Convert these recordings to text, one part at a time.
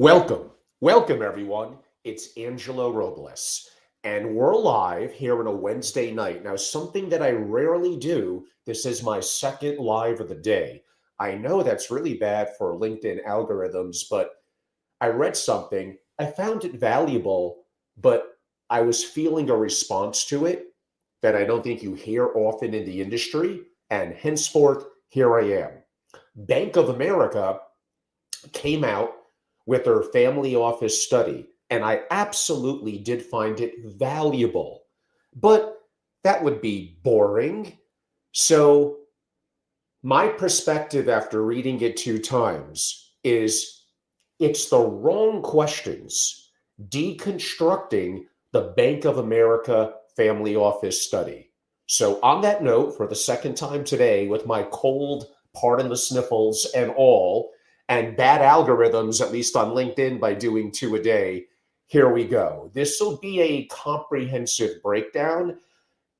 Welcome, welcome everyone. It's Angelo Robles, and we're live here on a Wednesday night. Now, something that I rarely do, this is my second live of the day. I know that's really bad for LinkedIn algorithms, but I read something, I found it valuable, but I was feeling a response to it that I don't think you hear often in the industry, and henceforth, here I am. Bank of America came out with their family office study, and I absolutely did find it valuable. But that would be boring. So, my perspective after reading it two times is it's the wrong questions. Deconstructing the Bank of America family office study. So, on that note, for the second time today, with my cold, pardon the sniffles and all, and bad algorithms, at least on LinkedIn, by doing two a day, here we go. This will be a comprehensive breakdown.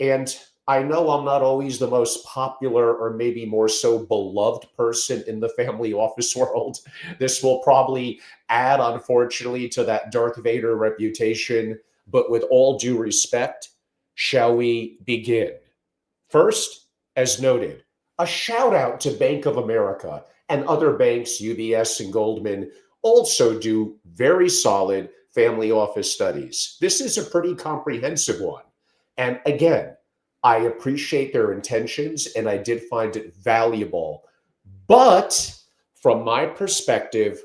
And I know I'm not always the most popular or maybe more so beloved person in the family office world. This will probably add, unfortunately, to that Darth Vader reputation. But with all due respect, shall we begin? First, as noted, a shout out to Bank of America and other banks, UBS and Goldman, also do very solid family office studies. This is a pretty comprehensive one. And again, I appreciate their intentions and I did find it valuable. But from my perspective,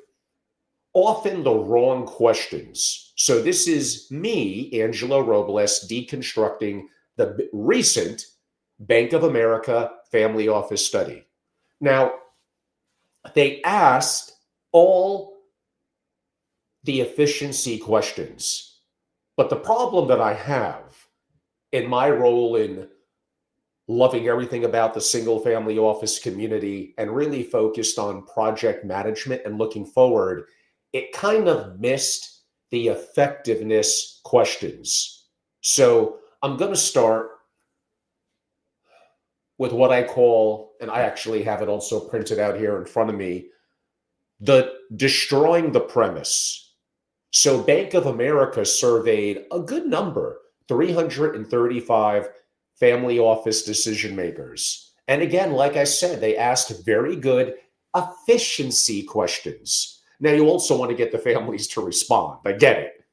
often the wrong questions. So this is me, Angelo Robles, deconstructing the recent Bank of America family office study. Now, they asked all the efficiency questions. But the problem that I have in my role in loving everything about the single family office community and really focused on project management and looking forward, it kind of missed the effectiveness questions. So I'm going to start with what I call, and I actually have it also printed out here in front of me, the destroying the premise. So Bank of America surveyed a good number, 335 family office decision makers. And again, like I said, they asked very good efficiency questions. Now, you also want to get the families to respond. I get it.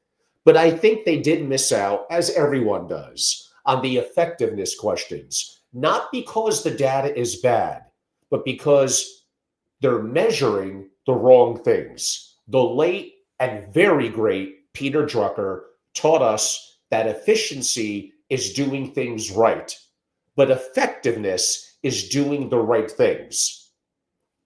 But I think they did miss out, as everyone does, on the effectiveness questions. Not because the data is bad, but because they're measuring the wrong things. The late and very great Peter Drucker taught us that efficiency is doing things right, but effectiveness is doing the right things.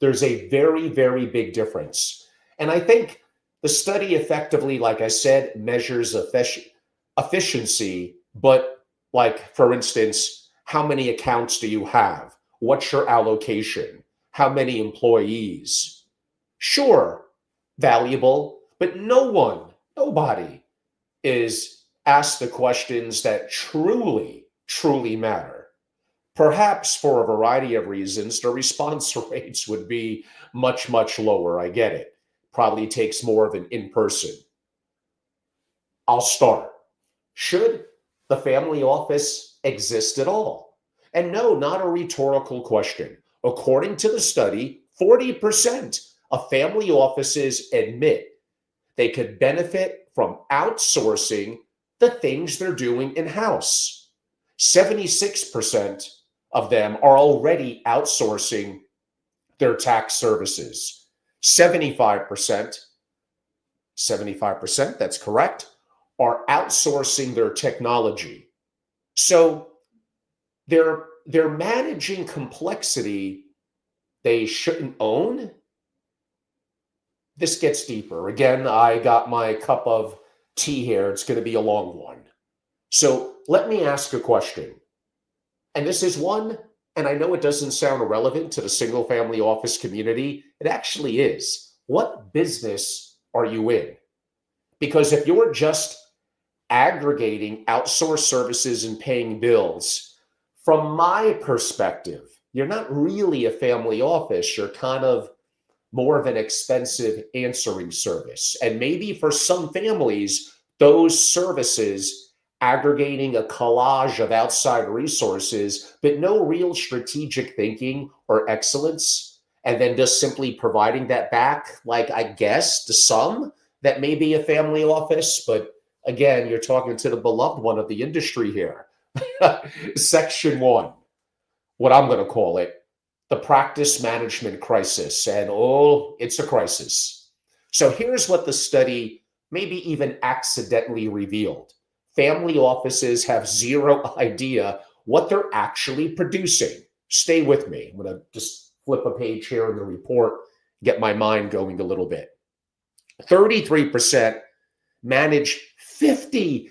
There's a very, very big difference. And I think the study effectively, like I said, measures efficiency, but like, for instance, how many accounts do you have? What's your allocation? How many employees? Sure, valuable, but nobody is asked the questions that truly, truly matter. Perhaps for a variety of reasons, the response rates would be much, much lower. I get it. Probably takes more of an in-person. I'll start. Should the family office exist at all? And no, not a rhetorical question. According to the study, 40% of family offices admit they could benefit from outsourcing the things they're doing in-house. 76% of them are already outsourcing their tax services. 75%, that's correct, are outsourcing their technology. So they're managing complexity they shouldn't own. This gets deeper. Again, I got my cup of tea here. It's going to be a long one. So let me ask a question. And this is one, and I know it doesn't sound relevant to the single family office community. It actually is. What business are you in? Because if you're just aggregating outsourced services and paying bills, from my perspective, you're not really a family office. You're kind of more of an expensive answering service. And maybe for some families, those services aggregating a collage of outside resources, but no real strategic thinking or excellence, and then just simply providing that back, like I guess to some, that may be a family office. But again, you're talking to the beloved one of the industry here. Section one, what I'm going to call it, the practice management crisis. And oh, it's a crisis. So here's what the study maybe even accidentally revealed. Family offices have zero idea what they're actually producing. Stay with me. I'm going to just flip a page here in the report, get my mind going a little bit. 33% manage 50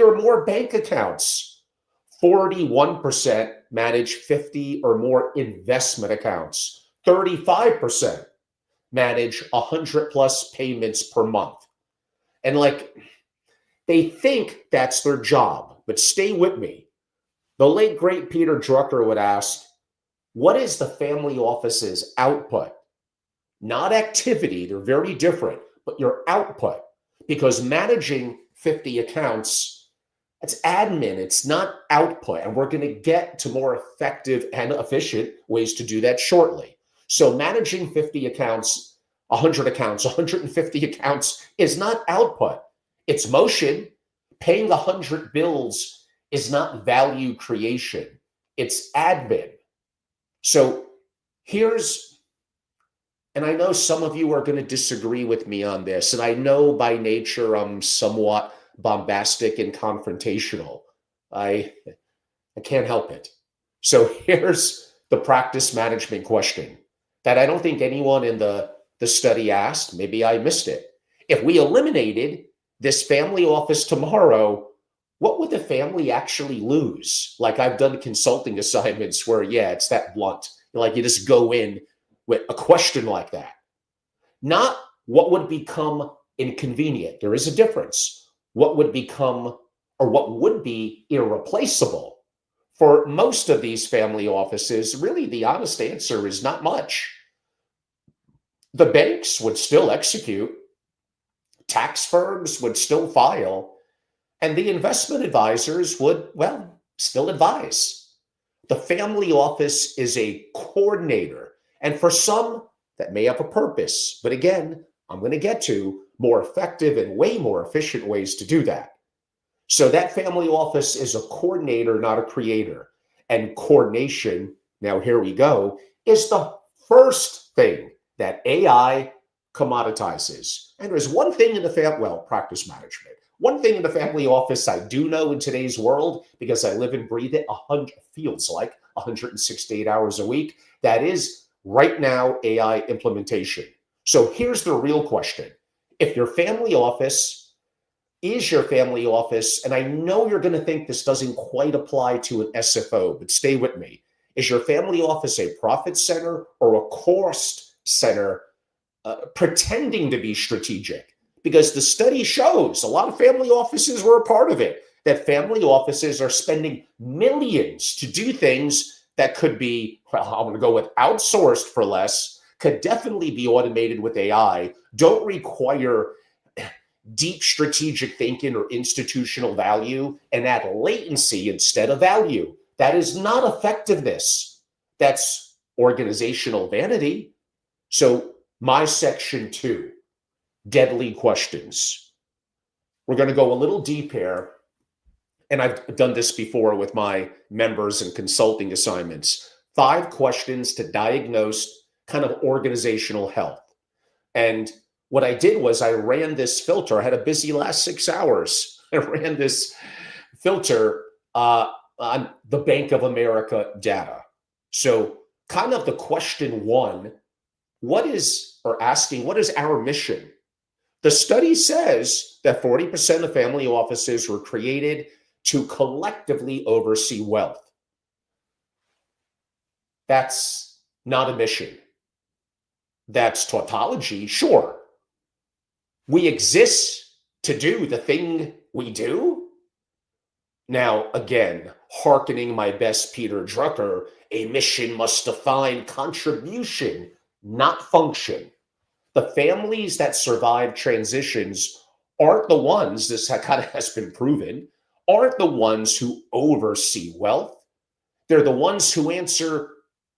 or more bank accounts. 41% manage 50 or more investment accounts. 35% manage 100 plus payments per month. And like, they think that's their job, but stay with me. The late, great Peter Drucker would ask, what is the family office's output? Not activity, they're very different, but your output. Because managing 50 accounts, it's admin, it's not output. And we're going to get to more effective and efficient ways to do that shortly. So managing 50 accounts, 100 accounts, 150 accounts is not output. It's motion. Paying 100 bills is not value creation. It's admin. So here's, and I know some of you are going to disagree with me on this, and I know by nature I'm somewhat bombastic and confrontational. I can't help it. So here's the practice management question that I don't think anyone in the study asked. Maybe I missed it. If we eliminated this family office tomorrow, what would the family actually lose? Like, I've done consulting assignments where, yeah, it's that blunt. Like, you just go in with a question like that. Not what would become inconvenient. There is a difference. What would become, or what would be irreplaceable? For most of these family offices, really the honest answer is not much. The banks would still execute, tax firms would still file, and the investment advisors would, well, still advise. The family office is a coordinator, and for some, that may have a purpose. But again, I'm going to get to more effective and way more efficient ways to do that. So that family office is a coordinator, not a creator. And coordination, now here we go, is the first thing that AI commoditizes. And there's one thing in the practice management. One thing in the family office I do know in today's world, because I live and breathe it, feels like 168 hours a week, that is right now AI implementation. So here's the real question. If your family office is your family office, and I know you're going to think this doesn't quite apply to an SFO, but stay with me. Is your family office a profit center or a cost center pretending to be strategic? Because the study shows a lot of family offices were a part of it, that family offices are spending millions to do things that could be, well, I'm going to go with outsourced for less, could definitely be automated with AI, don't require deep strategic thinking or institutional value, and add latency instead of value. That is not effectiveness. That's organizational vanity. So my section 2, deadly questions. We're going to go a little deep here, and I've done this before with my members and consulting assignments. 5 questions to diagnose kind of organizational health. And what I did was I ran this filter. I had a busy last 6 hours. I ran this filter on the Bank of America data. So kind of the question 1, what is our mission? The study says that 40% of family offices were created to collectively oversee wealth. That's not a mission. That's tautology, sure. We exist to do the thing we do. Now, again, hearkening my best Peter Drucker, a mission must define contribution, not function. The families that survive transitions aren't the ones, this kind of has been proven, aren't the ones who oversee wealth. They're the ones who answer,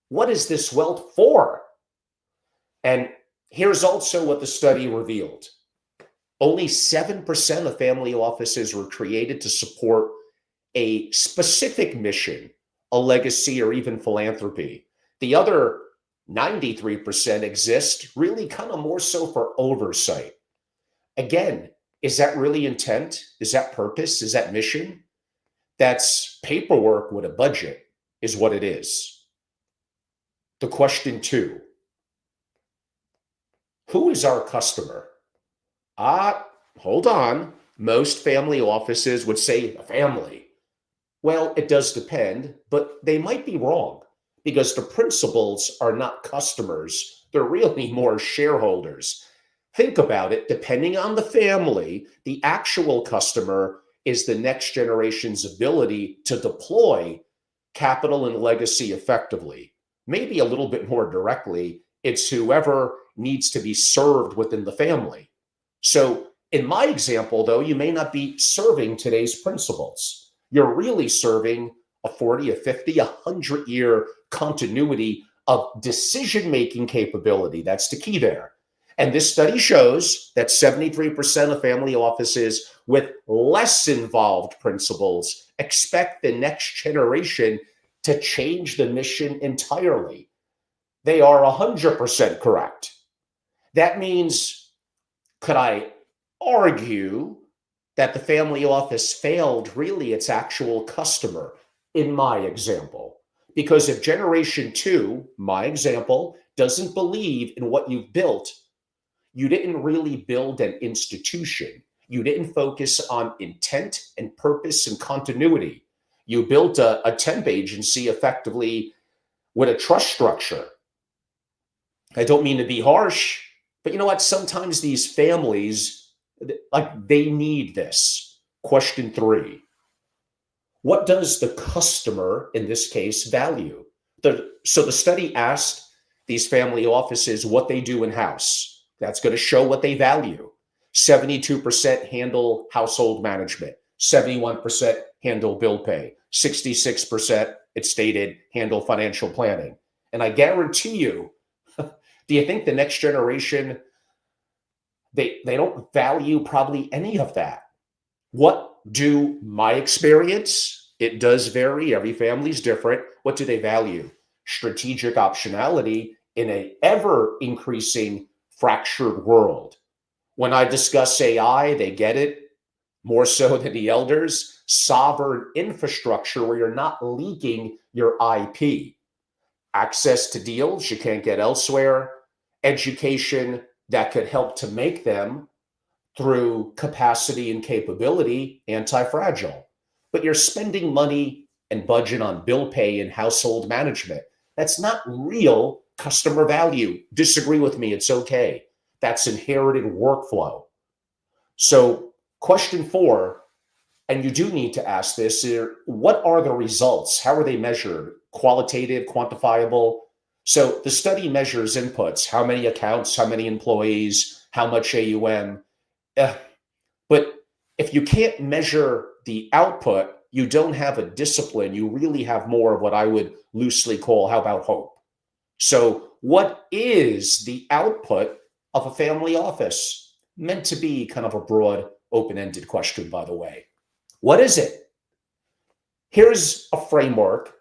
what is this wealth for? And here's also what the study revealed. Only 7% of family offices were created to support a specific mission, a legacy, or even philanthropy. The other 93% exist really kind of more so for oversight. Again, is that really intent? Is that purpose? Is that mission? That's paperwork with a budget, is what it is. The question two, who is our customer? Hold on. Most family offices would say a family. Well, it does depend, but they might be wrong because the principals are not customers. They're really more shareholders. Think about it. Depending on the family, the actual customer is the next generation's ability to deploy capital and legacy effectively. Maybe a little bit more directly, it's whoever needs to be served within the family. So in my example, though, you may not be serving today's principals. You're really serving a 40, a 50, 100-year continuity of decision-making capability. That's the key there. And this study shows that 73% of family offices with less involved principals expect the next generation to change the mission entirely. They are 100% correct. That means, could I argue that the family office failed really its actual customer in my example? Because if generation two, my example, doesn't believe in what you've built, you didn't really build an institution. You didn't focus on intent and purpose and continuity. You built a temp agency effectively with a trust structure. I don't mean to be harsh, but you know what? Sometimes these families, they need this. Question three, what does the customer, in this case, value? So the study asked these family offices what they do in-house. That's going to show what they value. 72% handle household management. 71% handle bill pay. 66%, it stated, handle financial planning. And I guarantee you, do you think the next generation, they don't value probably any of that? What do my experience? It does vary. Every family's different. What do they value? Strategic optionality in an ever increasing fractured world. When I discuss AI, they get it more so than the elders. Sovereign infrastructure where you're not leaking your IP. Access to deals you can't get elsewhere. Education that could help to make them through capacity and capability anti-fragile. But you're spending money and budget on bill pay and household management. That's not real customer value. Disagree with me, it's okay. That's inherited workflow. So question four, and you do need to ask this, what are the results? How are they measured? Qualitative, quantifiable? So the study measures inputs, how many accounts, how many employees, how much AUM. But if you can't measure the output, you don't have a discipline. You really have more of what I would loosely call, how about hope? So what is the output of a family office? Meant to be kind of a broad, open-ended question, by the way. What is it? Here's a framework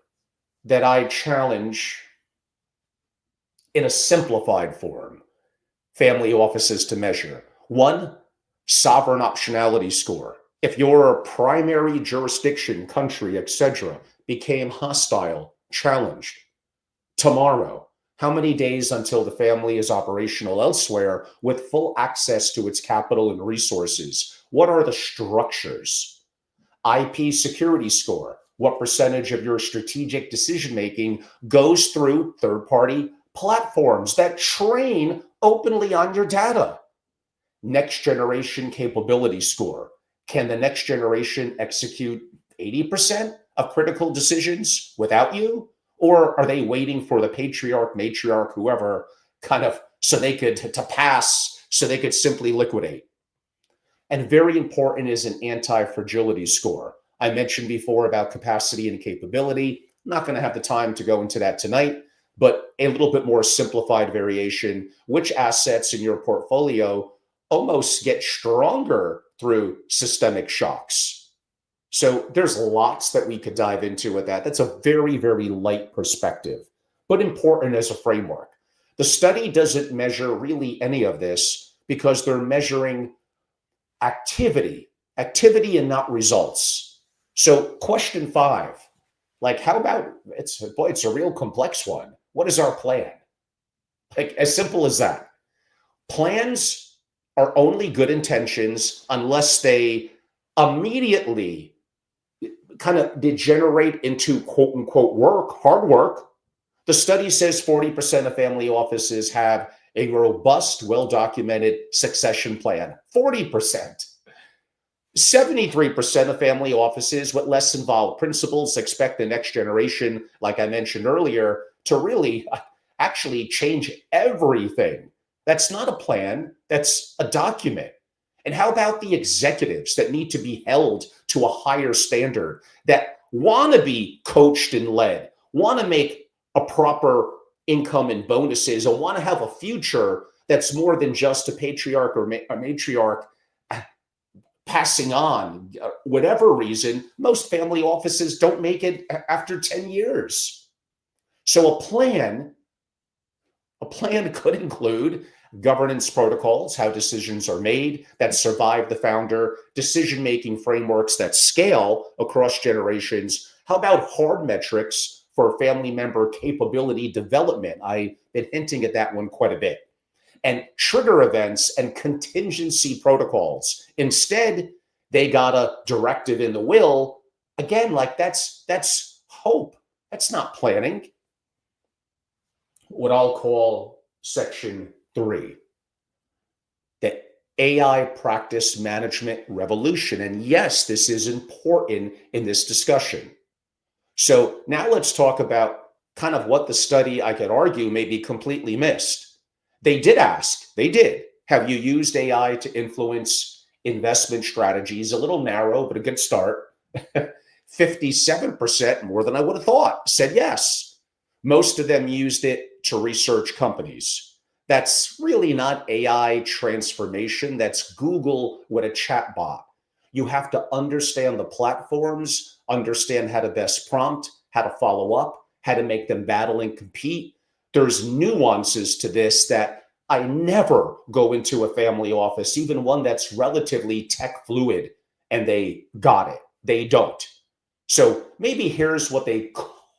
that I challenge in a simplified form family offices to measure. One, sovereign optionality score. If your primary jurisdiction, country, etc., became hostile, challenged, tomorrow, how many days until the family is operational elsewhere with full access to its capital and resources? What are the structures? IP security score. What percentage of your strategic decision-making goes through third-party platforms that train openly on your data? Next generation capability score. Can the next generation execute 80% of critical decisions without you? Or are they waiting for the patriarch, matriarch, whoever, kind of so they could to pass, so they could simply liquidate. And very important is an anti-fragility score. I mentioned before about capacity and capability. I'm not going to have the time to go into that tonight, but a little bit more simplified variation. Which assets in your portfolio almost get stronger through systemic shocks? So there's lots that we could dive into with that. That's a very, very light perspective, but important as a framework. The study doesn't measure really any of this because they're measuring activity and not results. So question 5, like, how about, it's a real complex one. What is our plan? Like, as simple as that. Plans are only good intentions unless they immediately kind of degenerate into quote unquote hard work. The study says 40% of family offices have a robust, well-documented succession plan. 40%. 73% of family offices with less involved principals expect the next generation, like I mentioned earlier, to really actually change everything. That's not a plan, that's a document. And how about the executives that need to be held to a higher standard, that want to be coached and led, want to make a proper income and bonuses, and want to have a future that's more than just a patriarch or a matriarch passing on, whatever reason. Most family offices don't make it after 10 years. So a plan could include governance protocols, how decisions are made that survive the founder, decision-making frameworks that scale across generations. How about hard metrics for family member capability development? I've been hinting at that one quite a bit. And trigger events and contingency protocols. Instead, they got a directive in the will. Again, like that's hope. That's not planning. What I'll call section 3, the AI practice management revolution. And yes, this is important in this discussion. So now let's talk about kind of what the study, I could argue, may be completely missed. They did ask, have you used AI to influence investment strategies? A little narrow, but a good start. 57%, more than I would have thought, said yes. Most of them used it to research companies. That's really not AI transformation. That's Google with a chat bot. You have to understand the platforms, understand how to best prompt, how to follow up, how to make them battle and compete. There's nuances to this that I never go into a family office, even one that's relatively tech fluid, and they got it. They don't. So maybe here's what they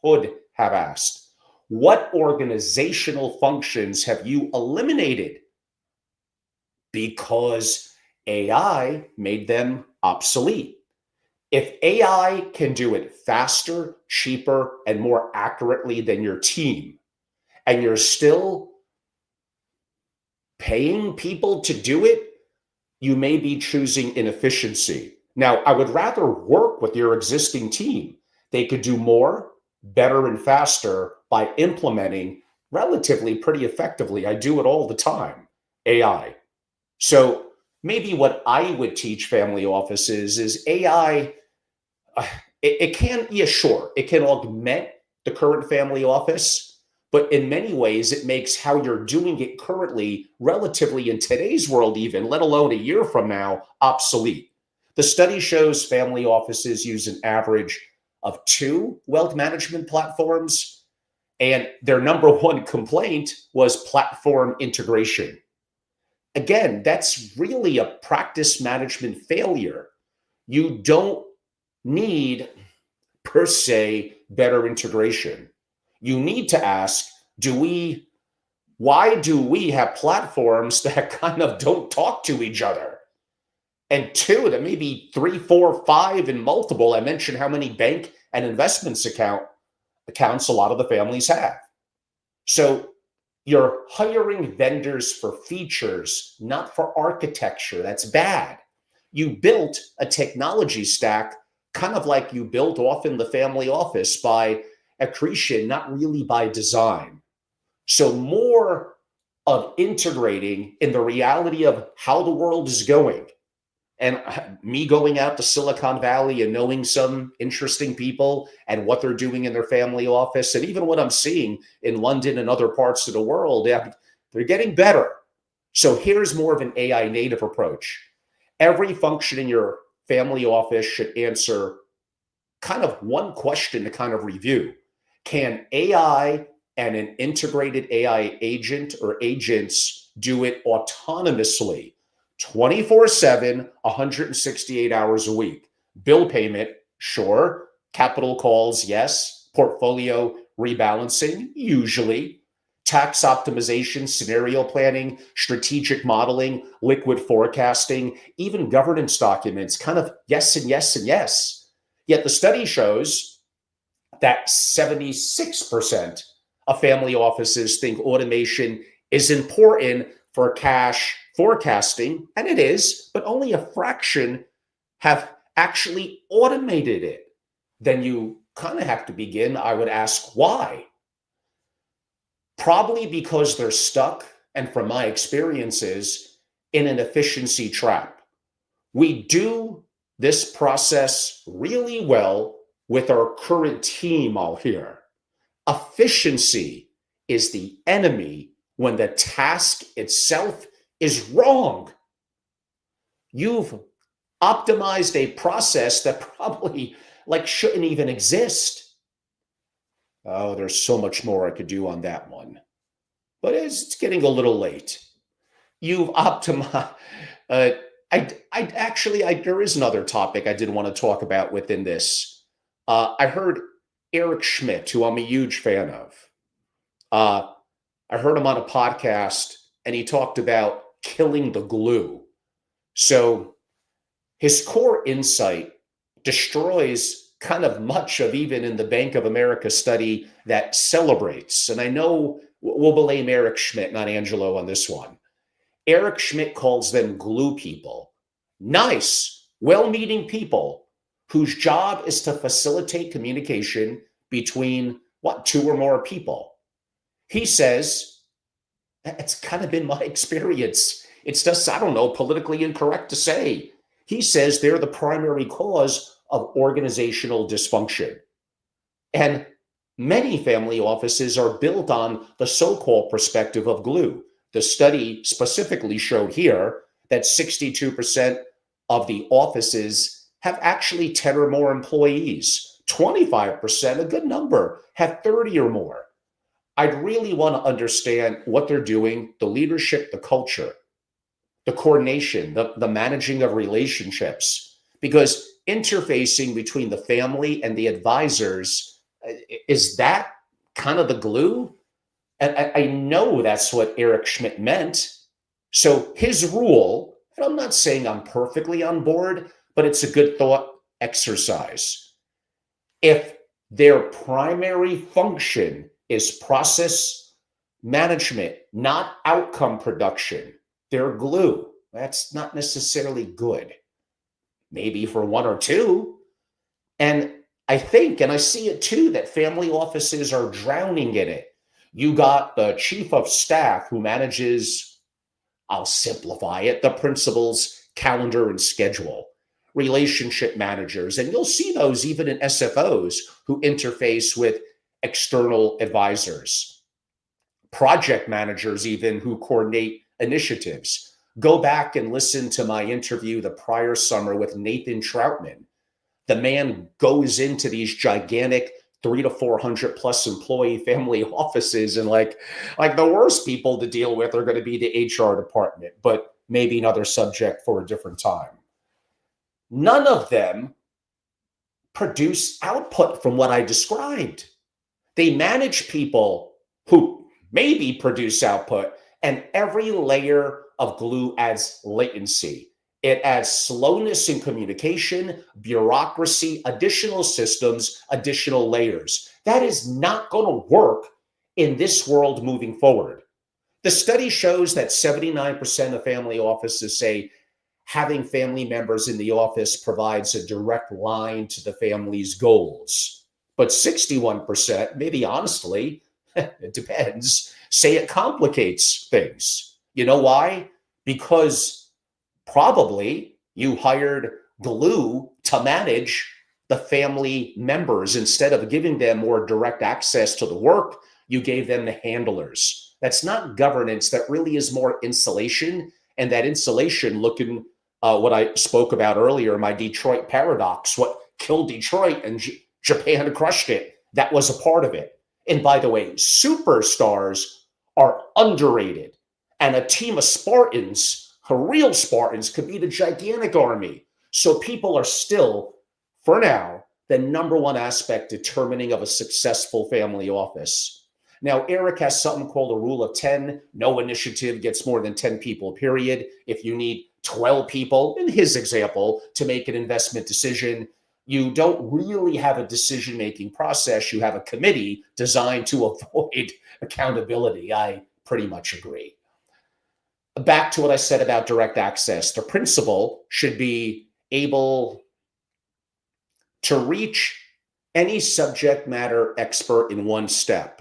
could have asked. What organizational functions have you eliminated because AI made them obsolete? If AI can do it faster, cheaper, and more accurately than your team, and you're still paying people to do it, you may be choosing inefficiency. Now, I would rather work with your existing team. They could do more, better, and faster by implementing relatively pretty effectively. I do it all the time, AI. So maybe what I would teach family offices is AI, it can, yeah, sure, it can augment the current family office, but in many ways, it makes how you're doing it currently, relatively in today's world even, let alone a year from now, obsolete. The study shows family offices use an average of 2 wealth management platforms, and their number one complaint was platform integration. Again, that's really a practice management failure. You don't need, per se, better integration. You need to ask, why do we have platforms that kind of don't talk to each other? And 2, to maybe 3, 4, 5, and multiple. I mentioned how many bank and investments accounts a lot of the families have. So you're hiring vendors for features, not for architecture. That's bad. You built a technology stack kind of like you built often the family office by accretion, not really by design. So more of integrating in the reality of how the world is going. And me going out to Silicon Valley and knowing some interesting people and what they're doing in their family office, and even what I'm seeing in London and other parts of the world, they're getting better. So here's more of an AI native approach. Every function in your family office should answer kind of one question to kind of review. Can AI and an integrated AI agent or agents do it autonomously, 24/7, 168 hours a week? Bill payment, sure. Capital calls, yes. Portfolio rebalancing, usually. Tax optimization, scenario planning, strategic modeling, liquid forecasting, even governance documents, kind of yes and yes and yes. Yet the study shows that 76% of family offices think automation is important for cash forecasting, and it is, but only a fraction have actually automated it. Then you kind of have to begin, I would ask, why? Probably because they're stuck, and from my experiences, in an efficiency trap. We do this process really well with our current team, I'll hear. Efficiency is the enemy when the task itself is wrong. You've optimized a process that probably shouldn't even exist. Oh, there's so much more I could do on that one, but it's getting a little late. You've optimized. There is another topic I did want to talk about within this. I heard Eric Schmidt, who I'm a huge fan of. I heard him on a podcast, and he talked about killing the glue. So his core insight destroys kind of much of, even in the Bank of America study that celebrates. And I know we'll blame Eric Schmidt, not Angelo, on this one. Eric Schmidt calls them glue people. Nice, well-meaning people whose job is to facilitate communication between, two or more people. He says, it's kind of been my experience. It's just, I don't know, politically incorrect to say. He says they're the primary cause of organizational dysfunction. And many family offices are built on the so-called perspective of glue. The study specifically showed here that 62% of the offices have actually 10 or more employees. 25%, a good number, have 30 or more. I'd really want to understand what they're doing, the leadership, the culture, the coordination, the managing of relationships, because interfacing between the family and the advisors, is that kind of the glue? And I know that's what Eric Schmidt meant. So his rule, and I'm not saying I'm perfectly on board, but it's a good thought exercise. If their primary function is process management, not outcome production, they're glue. That's not necessarily good. Maybe for one or two. And I think, and I see it too, that family offices are drowning in it. You got the chief of staff who manages, I'll simplify it, the principal's calendar and schedule. Relationship managers, and you'll see those even in SFOs who interface with external advisors. Project managers even who coordinate initiatives. Go back and listen to my interview the prior summer with Nathan Troutman. The man goes into these gigantic 300 to 400 plus employee family offices, and like the worst people to deal with are going to be the HR department, but maybe another subject for a different time. None of them produce output from what I described. They manage people who maybe produce output, and every layer of glue adds latency. It adds slowness in communication, bureaucracy, additional systems, additional layers. That is not going to work in this world moving forward. The study shows that 79% of family offices say having family members in the office provides a direct line to the family's goals. But 61%, maybe honestly, it depends, say it complicates things. You know why? Because probably you hired glue to manage the family members. Instead of giving them more direct access to the work, you gave them the handlers. That's not governance. That really is more insulation. And that insulation, looking what I spoke about earlier, my Detroit paradox, what killed Detroit and Japan crushed it. That was a part of it. And by the way, superstars are underrated. And a team of Spartans, real Spartans, could be the gigantic army. So people are still, for now, the number one aspect determining of a successful family office. Now, Eric has something called a rule of 10. No initiative gets more than 10 people, period. If you need 12 people, in his example, to make an investment decision, you don't really have a decision-making process. You have a committee designed to avoid accountability. I pretty much agree. Back to what I said about direct access. The principal should be able to reach any subject matter expert in one step.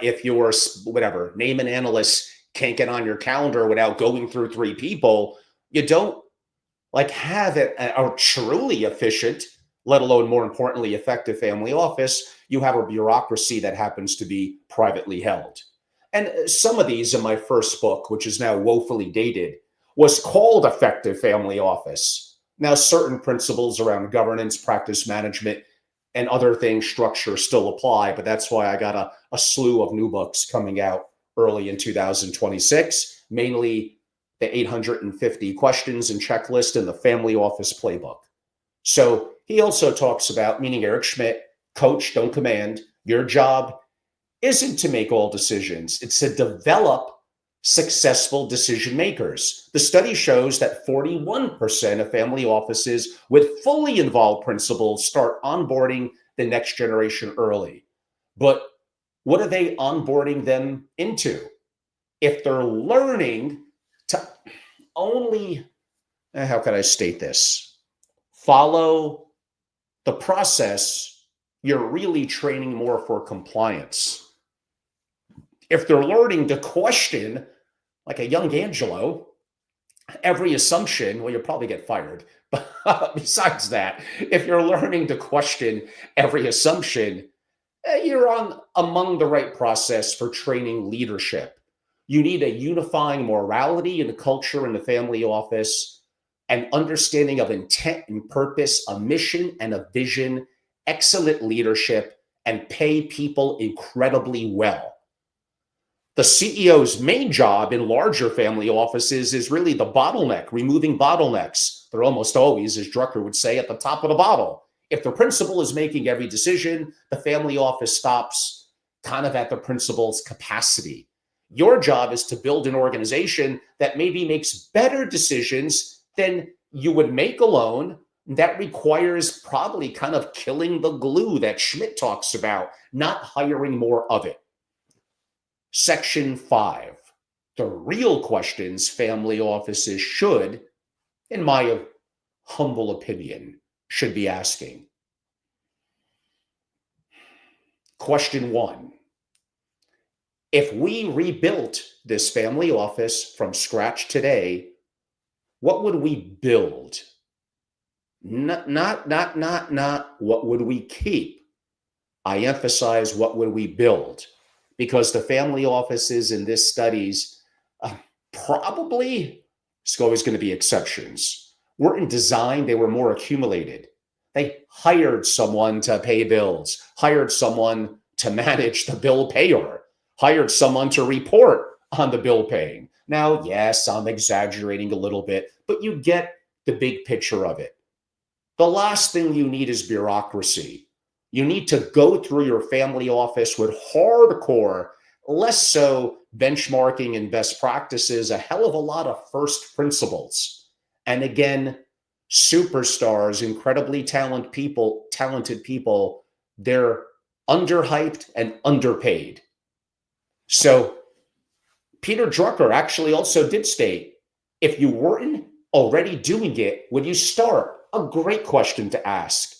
If your, whatever, name an analyst can't get on your calendar without going through 3 people, you don't have a truly efficient, let alone more importantly, effective family office. You have a bureaucracy that happens to be privately held. And some of these in my first book, which is now woefully dated, was called Effective Family Office. Now, certain principles around governance, practice management, and other things, structure still apply, but that's why I got a slew of new books coming out early in 2026, mainly the 850 questions and checklist in the Family Office Playbook. So he also talks about, meaning Eric Schmidt, coach, don't command. Your job isn't to make all decisions. It's to develop successful decision makers. The study shows that 41% of family offices with fully involved principals start onboarding the next generation early. But what are they onboarding them into? If they're learning to only, how can I state this? Follow the process, you're really training more for compliance. If they're learning to question, like a young Angelo, every assumption, well, you'll probably get fired. But besides that, if you're learning to question every assumption, you're among the right process for training leadership. You need a unifying morality and culture in the family office, an understanding of intent and purpose, a mission and a vision, excellent leadership, and pay people incredibly well. The CEO's main job in larger family offices is really the bottleneck, removing bottlenecks. They're almost always, as Drucker would say, at the top of the bottle. If the principal is making every decision, the family office stops kind of at the principal's capacity. Your job is to build an organization that maybe makes better decisions than you would make alone. That requires probably kind of killing the glue that Schmidt talks about, not hiring more of it. Section 5, the real questions family offices should, in my humble opinion, should be asking. Question 1, if we rebuilt this family office from scratch today, what would we build? Not what would we keep? I emphasize what would we build? Because the family offices in this studies probably, there's always going to be exceptions, weren't designed, they were more accumulated. They hired someone to pay bills, hired someone to manage the bill payer, hired someone to report on the bill paying. Now, yes, I'm exaggerating a little bit, but you get the big picture of it. The last thing you need is bureaucracy. You need to go through your family office with hardcore, less so benchmarking and best practices, a hell of a lot of first principles. And again, superstars, incredibly talented people, they're underhyped and underpaid. So Peter Drucker actually also did state, if you weren't already doing it, would you start? A great question to ask.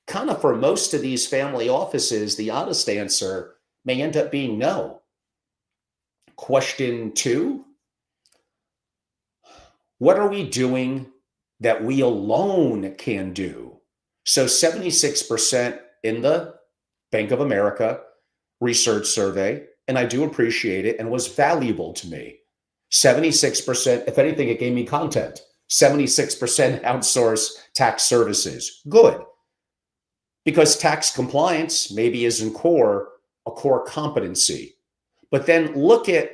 Kind of for most of these family offices, the honest answer may end up being no. Question 2, what are we doing that we alone can do? So 76% in the Bank of America research survey, and I do appreciate it and was valuable to me. 76%, if anything, it gave me content. 76% outsource tax services. Good. Because tax compliance maybe isn't a core competency. But then look at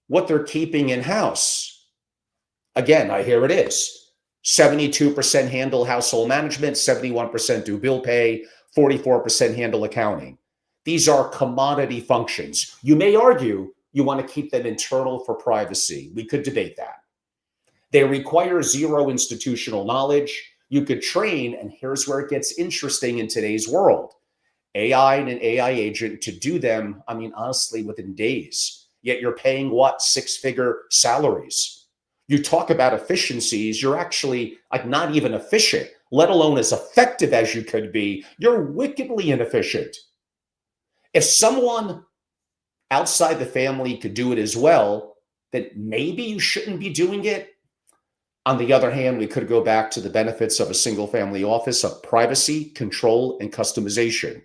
what they're keeping in-house. Again, here it is. 72% handle household management, 71% do bill pay, 44% handle accounting. These are commodity functions. You may argue you want to keep them internal for privacy. We could debate that. They require zero institutional knowledge. You could train, and here's where it gets interesting in today's world. AI and an AI agent to do them, I mean, honestly, within days. Yet you're paying what? 6-figure salaries. You talk about efficiencies, you're actually like not even efficient, let alone as effective as you could be. You're wickedly inefficient. If someone outside the family could do it as well, then maybe you shouldn't be doing it. On the other hand, we could go back to the benefits of a single family office of privacy, control, and customization.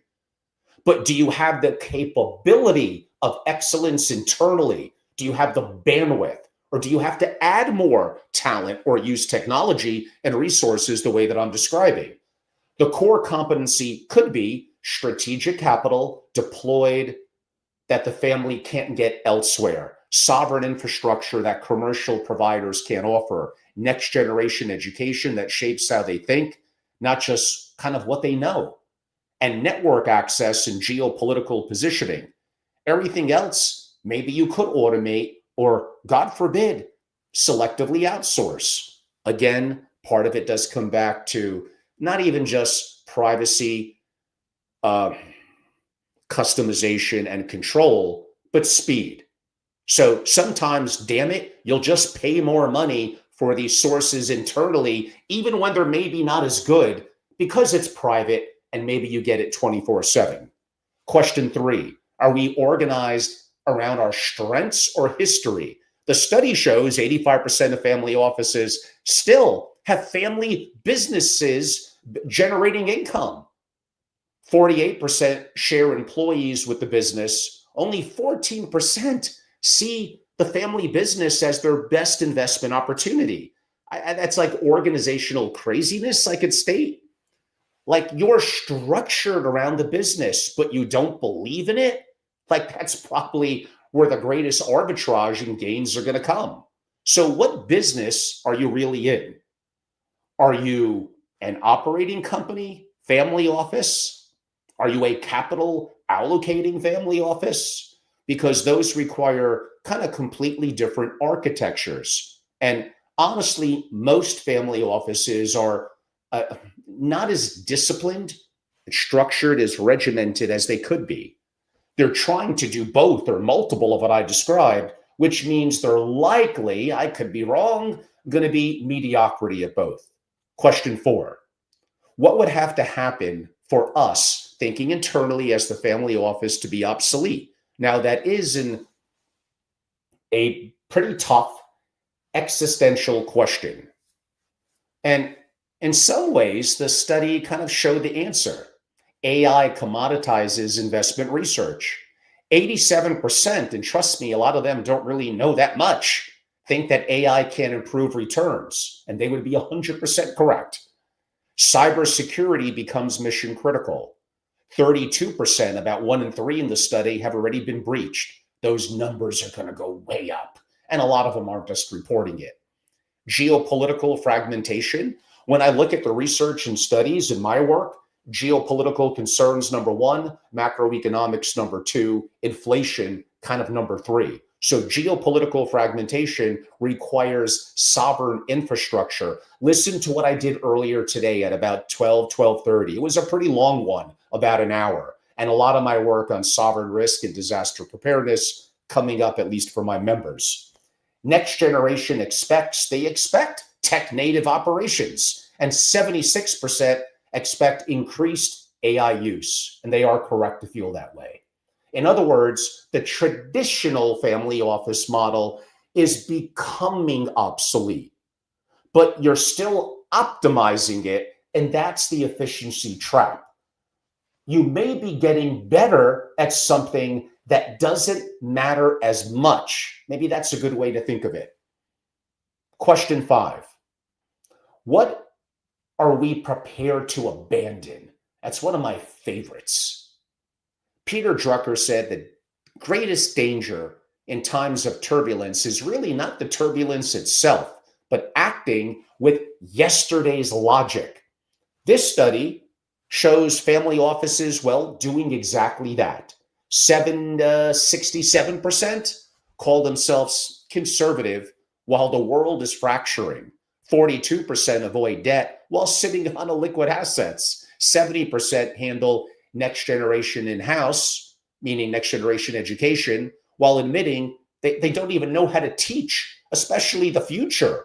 But do you have the capability of excellence internally? Do you have the bandwidth? Or do you have to add more talent or use technology and resources the way that I'm describing? The core competency could be strategic capital deployed that the family can't get elsewhere, sovereign infrastructure that commercial providers can't offer, next generation education that shapes how they think, not just kind of what they know, and network access and geopolitical positioning. Everything else, maybe you could automate or, God forbid, selectively outsource. Again, part of it does come back to not even just privacy, customization, and control, but speed. So sometimes, damn it, you'll just pay more money for these sources internally, even when they're maybe not as good, because it's private and maybe you get it 24/7. Question 3, are we organized around our strengths or history? The study shows 85% of family offices still have family businesses generating income. 48% share employees with the business. Only 14% see the family business as their best investment opportunity. That's like organizational craziness, I could state. Like you're structured around the business, but you don't believe in it. Like that's probably where the greatest arbitrage and gains are going to come. So what business are you really in? Are you an operating company, family office? Are you a capital allocating family office? Because those require kind of completely different architectures. And honestly, most family offices are not as disciplined, structured, as regimented as they could be. They're trying to do both or multiple of what I described, which means they're likely, I could be wrong, going to be mediocrity at both. Question 4, what would have to happen for us thinking internally as the family office to be obsolete? Now, that is a pretty tough existential question. And in some ways, the study kind of showed the answer. AI commoditizes investment research. 87%, and trust me, a lot of them don't really know that much, think that AI can improve returns, and they would be 100% correct. Cybersecurity becomes mission critical. 32%, about 1 in 3 in the study, have already been breached. Those numbers are going to go way up, and a lot of them aren't just reporting it. Geopolitical fragmentation. When I look at the research and studies in my work, geopolitical concerns, number 1, macroeconomics, number 2, inflation, kind of number 3. So geopolitical fragmentation requires sovereign infrastructure. Listen to what I did earlier today at about 12:30. It was a pretty long one, about an hour. And a lot of my work on sovereign risk and disaster preparedness coming up, at least for my members. Next generation they expect tech native operations, and 76% expect increased AI use, and they are correct to feel that way. In other words, the traditional family office model is becoming obsolete, but you're still optimizing it, and that's the efficiency trap. You may be getting better at something that doesn't matter as much. Maybe that's a good way to think of it. Question 5. What are we prepared to abandon? That's one of my favorites. Peter Drucker said the greatest danger in times of turbulence is really not the turbulence itself, but acting with yesterday's logic. This study shows family offices, well, doing exactly that. 67% call themselves conservative while the world is fracturing. 42% avoid debt while sitting on liquid assets. 70% handle next generation in-house, meaning next generation education, while admitting they don't even know how to teach, especially the future.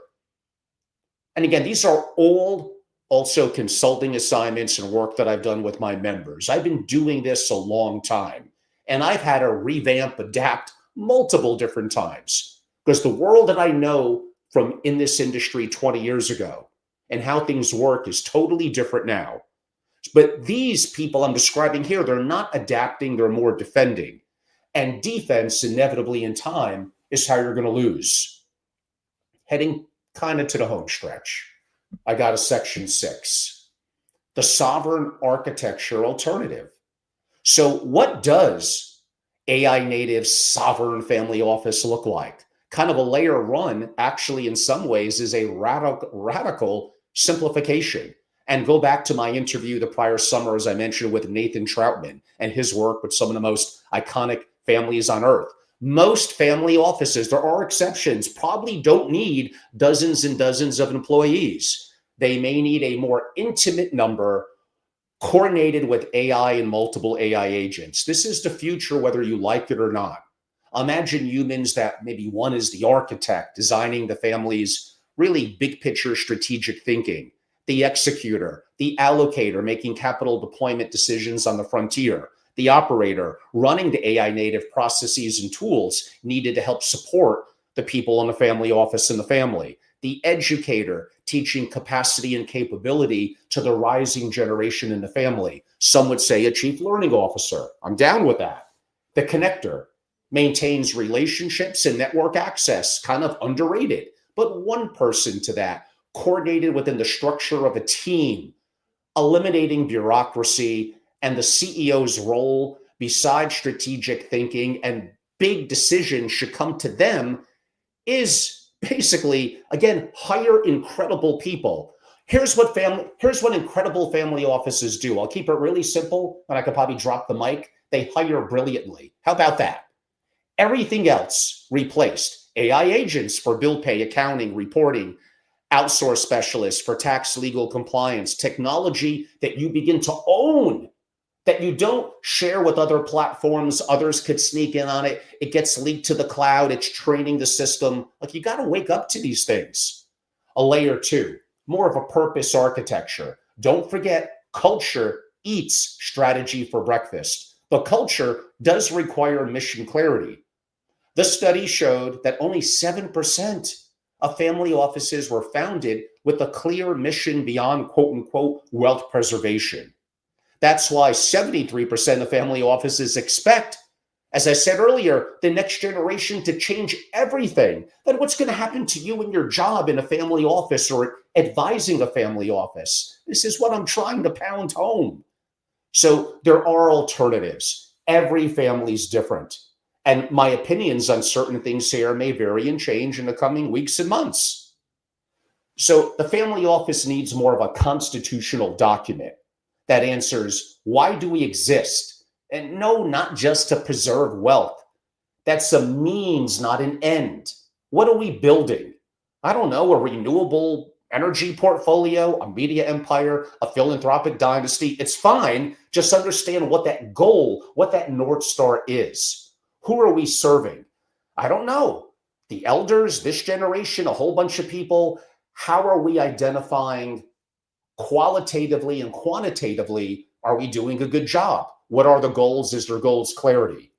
And again, these are all also consulting assignments and work that I've done with my members. I've been doing this a long time, and I've had to revamp, adapt multiple different times because the world that I know from in this industry 20 years ago and how things work is totally different now. But these people I'm describing here, they're not adapting, they're more defending. And defense, inevitably in time, is how you're going to lose. Heading kind of to the home stretch, I got a section 6, the sovereign architecture alternative. So what does AI native sovereign family office look like? Kind of a layer one, actually, in some ways, is a radical simplification. And go back to my interview the prior summer, as I mentioned, with Nathan Troutman and his work with some of the most iconic families on earth. Most family offices, there are exceptions, probably don't need dozens and dozens of employees. They may need a more intimate number coordinated with AI and multiple AI agents. This is the future, whether you like it or not. Imagine humans that maybe one is the architect designing the family's really big picture strategic thinking, the executor, the allocator making capital deployment decisions on the frontier, the operator running the AI native processes and tools needed to help support the people in the family office and the family, the educator teaching capacity and capability to the rising generation in the family. Some would say a chief learning officer. I'm down with that. The connector maintains relationships and network access, kind of underrated, but one person to that, coordinated within the structure of a team, eliminating bureaucracy and the CEO's role besides strategic thinking and big decisions should come to them is basically, again, hire incredible people. Here's what incredible family offices do. I'll keep it really simple, and I could probably drop the mic. They hire brilliantly. How about that? Everything else replaced. AI agents for bill pay, accounting, reporting, outsource specialists for tax, legal, compliance, technology that you begin to own, that you don't share with other platforms. Others could sneak in on it. It gets leaked to the cloud. It's training the system. Like, you got to wake up to these things. A layer 2, more of a purpose architecture. Don't forget, culture eats strategy for breakfast. But culture does require mission clarity. The study showed that only 7% of family offices were founded with a clear mission beyond quote unquote wealth preservation. That's why 73% of family offices expect, as I said earlier, the next generation to change everything. Then what's going to happen to you and your job in a family office or advising a family office? This is what I'm trying to pound home. So there are alternatives. Every family's different. And my opinions on certain things here may vary and change in the coming weeks and months. So the family office needs more of a constitutional document that answers, why do we exist? And no, not just to preserve wealth. That's a means, not an end. What are we building? I don't know, a renewable energy portfolio, a media empire, a philanthropic dynasty. It's fine. Just understand what that goal, what that North Star is. Who are we serving? I don't know. The elders, this generation, a whole bunch of people. How are we identifying qualitatively and quantitatively? Are we doing a good job? What are the goals? Is there goals clarity?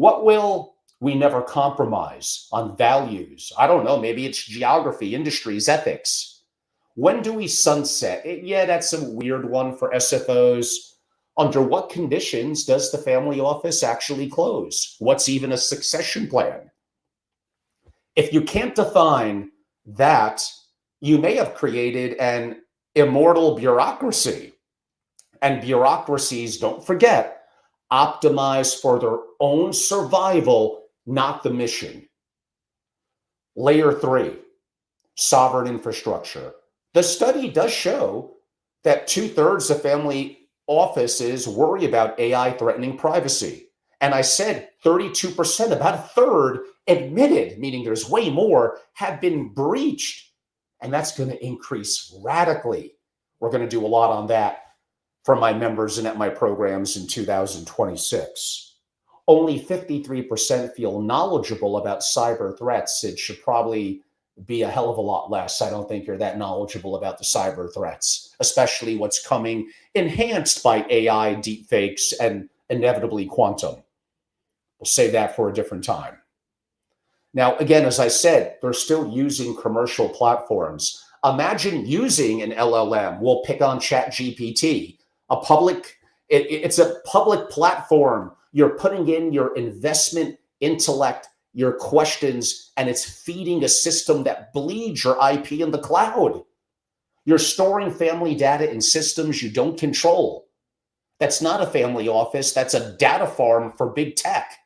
What will we never compromise on values? I don't know, maybe it's geography, industries, ethics. When do we sunset? Yeah, that's a weird one for SFOs. Under what conditions does the family office actually close? What's even a succession plan? If you can't define that, you may have created an immortal bureaucracy. And bureaucracies, don't forget, optimize for their own survival, not the mission. Layer 3, sovereign infrastructure. The study does show that 2/3 of family offices worry about AI threatening privacy. And I said 32%, about a third admitted, meaning there's way more, have been breached. And that's going to increase radically. We're going to do a lot on that for my members and at my programs in 2026. Only 53% feel knowledgeable about cyber threats. It should probably be a hell of a lot less. I don't think you're that knowledgeable about the cyber threats, especially what's coming enhanced by AI, deepfakes, and inevitably quantum. We'll save that for a different time. Now, again, as I said, they're still using commercial platforms. Imagine using an LLM. We'll pick on ChatGPT, it's a public platform. You're putting in your investment intellect, your questions, and it's feeding a system that bleeds your IP in the cloud. You're storing family data in systems you don't control. That's not a family office. That's a data farm for big tech.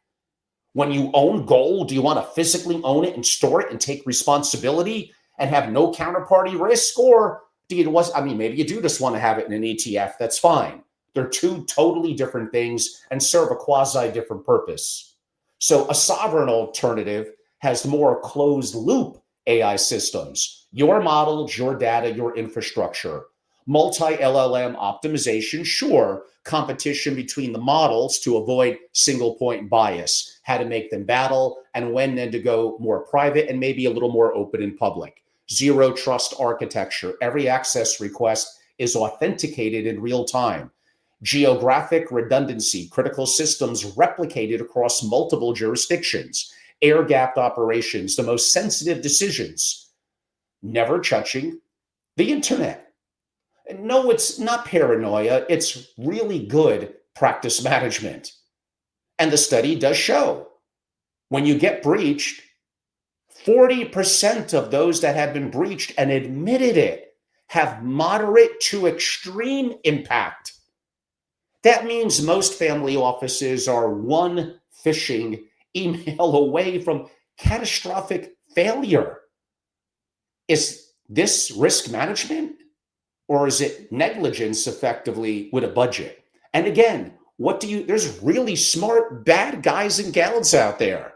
When you own gold, do you want to physically own it and store it and take responsibility and have no counterparty risk? Or do you, maybe you do just want to have it in an ETF. That's fine. They're two totally different things and serve a quasi different purpose. So a sovereign alternative has more closed loop AI systems, your models, your data, your infrastructure. Multi-LLM optimization, sure, competition between the models to avoid single point bias, how to make them battle, and when then to go more private and maybe a little more open in public. Zero trust architecture. Every access request is authenticated in real time. Geographic redundancy, critical systems replicated across multiple jurisdictions. Air-gapped operations, the most sensitive decisions. Never touching the internet. No, it's not paranoia. It's really good practice management. And the study does show when you get breached, 40% of those that have been breached and admitted it have moderate to extreme impact. That means most family offices are one phishing email away from catastrophic failure. Is this risk management? Or is it negligence effectively with a budget? And again, there's really smart bad guys and gals out there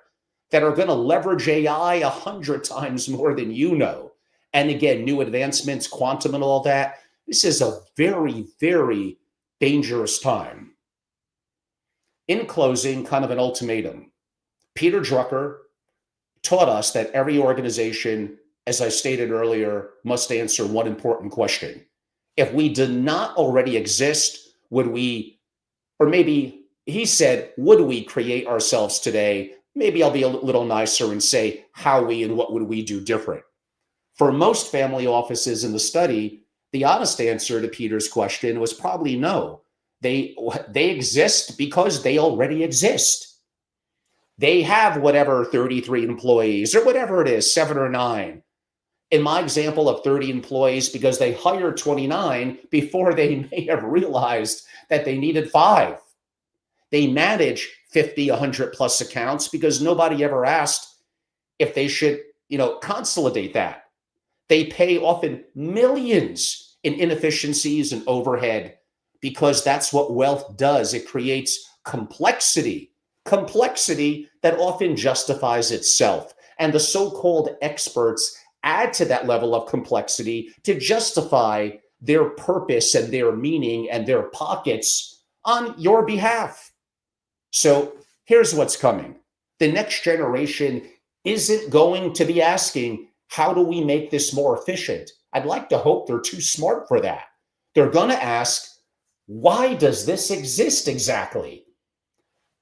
that are going to leverage AI 100 times more than you know. And again, new advancements, quantum and all that. This is a very, very dangerous time. In closing, kind of an ultimatum. Peter Drucker taught us that every organization, as I stated earlier, must answer one important question. If we did not already exist, would we, or maybe he said, would we create ourselves today? Maybe I'll be a little nicer and say how we and what would we do different. For most family offices in the study, the honest answer to Peter's question was probably no. They exist because they already exist. They have whatever 33 employees or whatever it is, 7 or 9. In my example of 30 employees, because they hired 29 before they may have realized that they needed 5. They manage 50, 100 plus accounts because nobody ever asked if they should, consolidate that. They pay often millions in inefficiencies and overhead because that's what wealth does. It creates complexity that often justifies itself. And the so-called experts add to that level of complexity to justify their purpose and their meaning and their pockets on your behalf. So here's what's coming. The next generation isn't going to be asking, how do we make this more efficient? I'd like to hope they're too smart for that. They're going to ask, why does this exist exactly?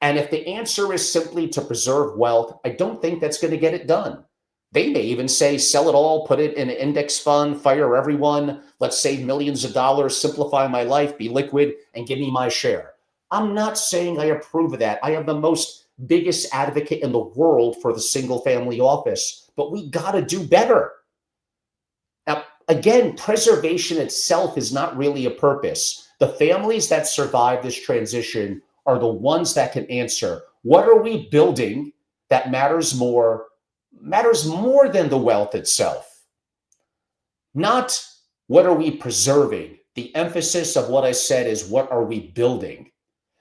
And if the answer is simply to preserve wealth, I don't think that's going to get it done. They may even say, sell it all, put it in an index fund, fire everyone, let's save millions of dollars, simplify my life, be liquid, and give me my share. I'm not saying I approve of that. I am the most biggest advocate in the world for the single family office, but we got to do better. Now, again, preservation itself is not really a purpose. The families that survive this transition are the ones that can answer, what are we building that matters more than the wealth itself? Not what are we preserving? The emphasis of what I said is what are we building?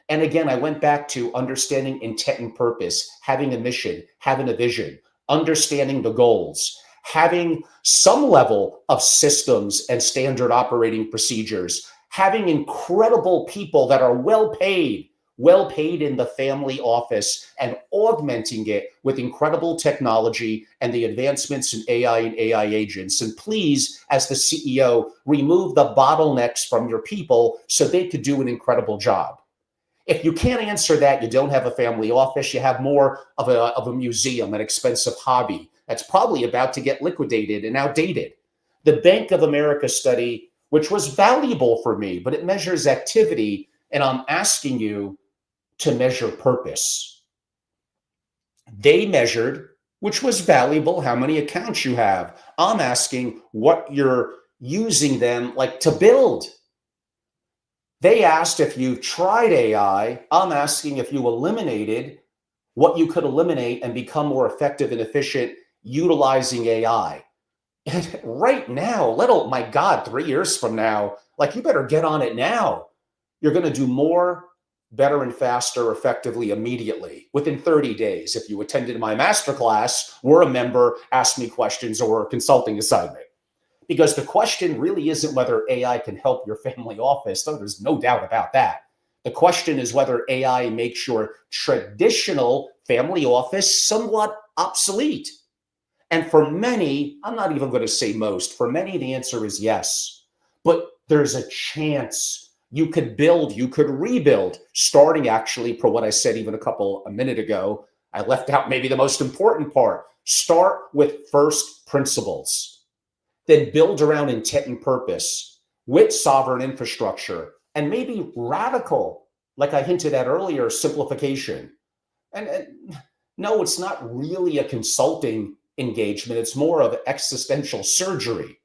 And again, I went back to understanding intent and purpose, having a mission, having a vision, understanding the goals, having some level of systems and standard operating procedures, having incredible people that are well paid in the family office, and augmenting it with incredible technology and the advancements in AI and AI agents. And please, as the CEO, remove the bottlenecks from your people so they could do an incredible job. If you can't answer that, you don't have a family office, you have more of a museum, an expensive hobby that's probably about to get liquidated and outdated. The Bank of America study, which was valuable for me, but it measures activity, and I'm asking you to measure purpose. They measured, which was valuable, how many accounts you have. I'm asking what you're using them like to build. They asked if you've tried AI. I'm asking if you eliminated what you could eliminate and become more effective and efficient utilizing AI. And right now, my God, 3 years from now, like, you better get on it now. You're going to do more, better, and faster, effectively, immediately, within 30 days. If you attended my masterclass, were a member, asked me questions, or a consulting assignment. Because the question really isn't whether AI can help your family office, though there's no doubt about that. The question is whether AI makes your traditional family office somewhat obsolete. And for many, I'm not even going to say most, for many, the answer is yes. But there's a chance you could build, you could rebuild, starting actually, for what I said even a minute ago, I left out maybe the most important part. Start with first principles, then build around intent and purpose with sovereign infrastructure, and maybe radical, like I hinted at earlier, simplification. And no, it's not really a consulting engagement. It's more of existential surgery.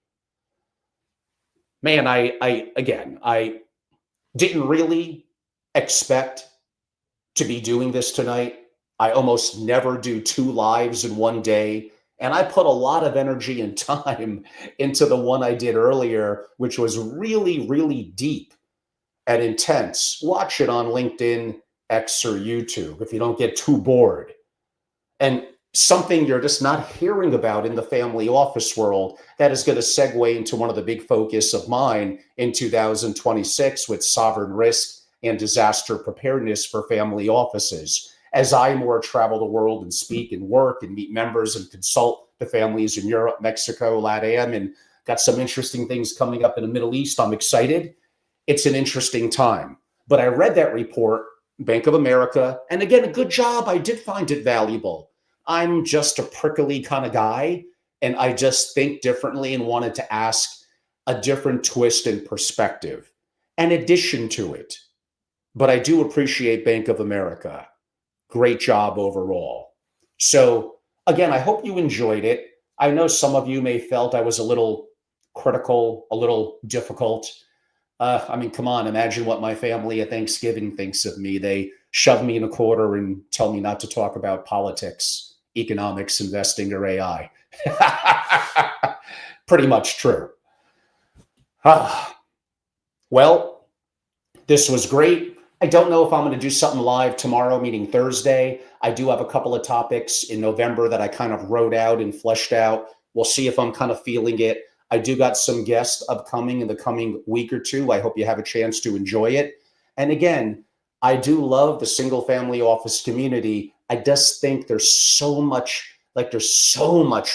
Man, I didn't really expect to be doing this tonight. I almost never do 2 lives in one day. And I put a lot of energy and time into the one I did earlier, which was really, really deep and intense. Watch it on LinkedIn, X, or YouTube if you don't get too bored. And something you're just not hearing about in the family office world that is going to segue into one of the big focus of mine in 2026 with sovereign risk and disaster preparedness for family offices. As I more travel the world and speak and work and meet members and consult the families in Europe, Mexico, LATAM, and got some interesting things coming up in the Middle East, I'm excited. It's an interesting time. But I read that report, Bank of America, and again, a good job. I did find it valuable. I'm just a prickly kind of guy, and I just think differently and wanted to ask a different twist and perspective, an addition to it. But I do appreciate Bank of America. Great job overall. So again, I hope you enjoyed it. I know some of you may felt I was a little critical, a little difficult. Come on, imagine what my family at Thanksgiving thinks of me. They shove me in a corner and tell me not to talk about politics, economics, investing, or AI. Pretty much true. Well, this was great. I don't know if I'm going to do something live tomorrow, meaning Thursday. I do have a couple of topics in November that I kind of wrote out and fleshed out. We'll see if I'm kind of feeling it. I do got some guests upcoming in the coming week or two. I hope you have a chance to enjoy it. And again, I do love the single family office community. I just think there's so much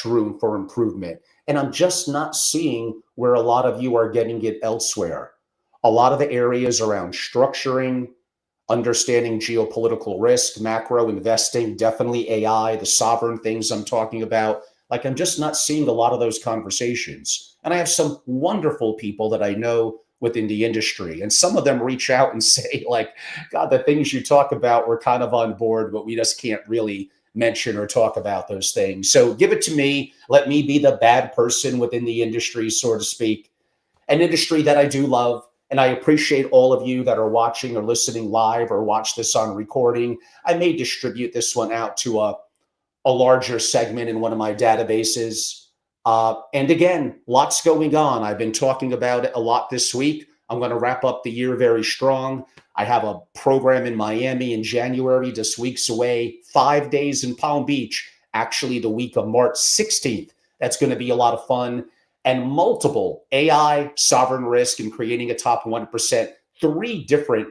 room for improvement. And I'm just not seeing where a lot of you are getting it elsewhere. A lot of the areas around structuring, understanding geopolitical risk, macro investing, definitely AI, the sovereign things I'm talking about. Like, I'm just not seeing a lot of those conversations. And I have some wonderful people that I know within the industry. And some of them reach out and say, like, God, the things you talk about, we're kind of on board, but we just can't really mention or talk about those things. So give it to me. Let me be the bad person within the industry, so to speak, an industry that I do love. And I appreciate all of you that are watching or listening live or watch this on recording. I may distribute this one out to a larger segment in one of my databases. And again, lots going on. I've been talking about it a lot this week. I'm going to wrap up the year very strong. I have a program in Miami in January, just weeks away, 5 days in Palm Beach, actually the week of March 16th. That's going to be a lot of fun. And multiple AI, sovereign risk, and creating a top 1%, 3 different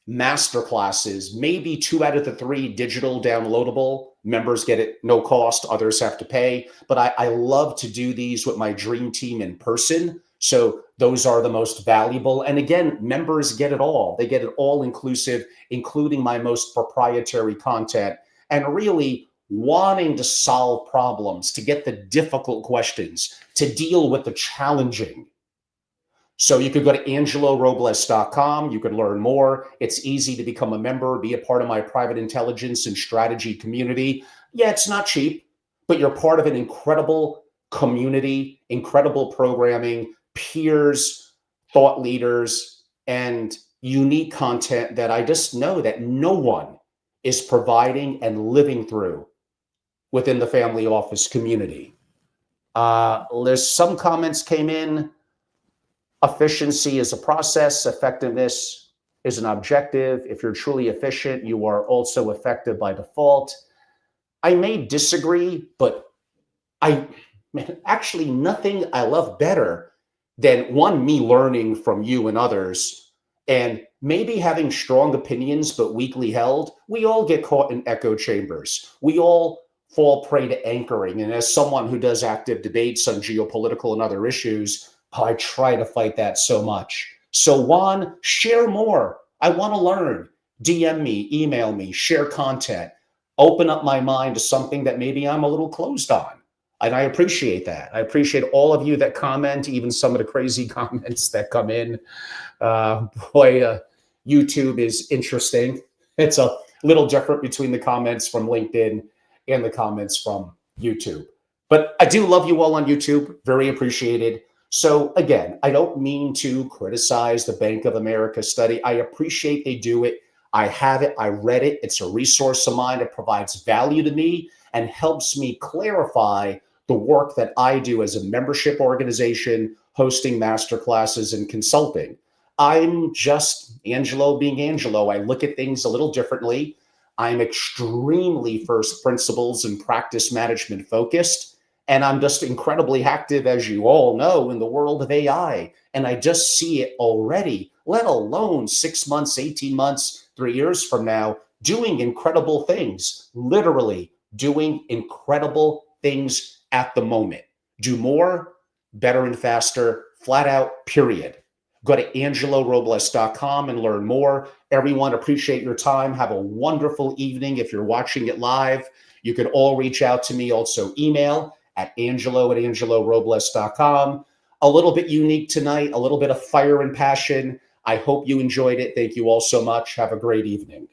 master classes, maybe 2 out of the 3 digital downloadable. Members get it no cost, others have to pay. But I love to do these with my dream team in person. So those are the most valuable. And again, members get it all. They get it all inclusive, including my most proprietary content, and really wanting to solve problems, to get the difficult questions, to deal with the challenging. So you could go to angelorobles.com. You could learn more. It's easy to become a member, be a part of my private intelligence and strategy community. Yeah, it's not cheap, but you're part of an incredible community, incredible programming, peers, thought leaders, and unique content that I just know that no one is providing and living through within the family office community. There's some comments came in. Efficiency is a process. Effectiveness is an objective. If you're truly efficient, you are also effective by default. I may disagree, but actually nothing I love better than, one, me learning from you and others, and maybe having strong opinions but weakly held. We all get caught in echo chambers. We all fall prey to anchoring. And as someone who does active debates on geopolitical and other issues, I try to fight that so much. So Juan, share more. I want to learn. DM me, email me, share content, open up my mind to something that maybe I'm a little closed on. And I appreciate that. I appreciate all of you that comment, even some of the crazy comments that come in. YouTube is interesting. It's a little different between the comments from LinkedIn and the comments from YouTube. But I do love you all on YouTube. Very appreciated. So again, I don't mean to criticize the Bank of America study. I appreciate they do it. I have it. I read it. It's a resource of mine. It provides value to me and helps me clarify the work that I do as a membership organization, hosting masterclasses and consulting. I'm just Angelo being Angelo. I look at things a little differently. I'm extremely first principles and practice management focused. And I'm just incredibly active, as you all know, in the world of AI. And I just see it already, let alone 6 months, 18 months, 3 years from now, doing incredible things, literally doing incredible things at the moment. Do more, better and faster, flat out, period. Go to angelorobles.com and learn more. Everyone, appreciate your time. Have a wonderful evening. If you're watching it live, you can all reach out to me, also email at angelo@angelorobles.com. A little bit unique tonight, a little bit of fire and passion. I hope you enjoyed it. Thank you all so much. Have a great evening.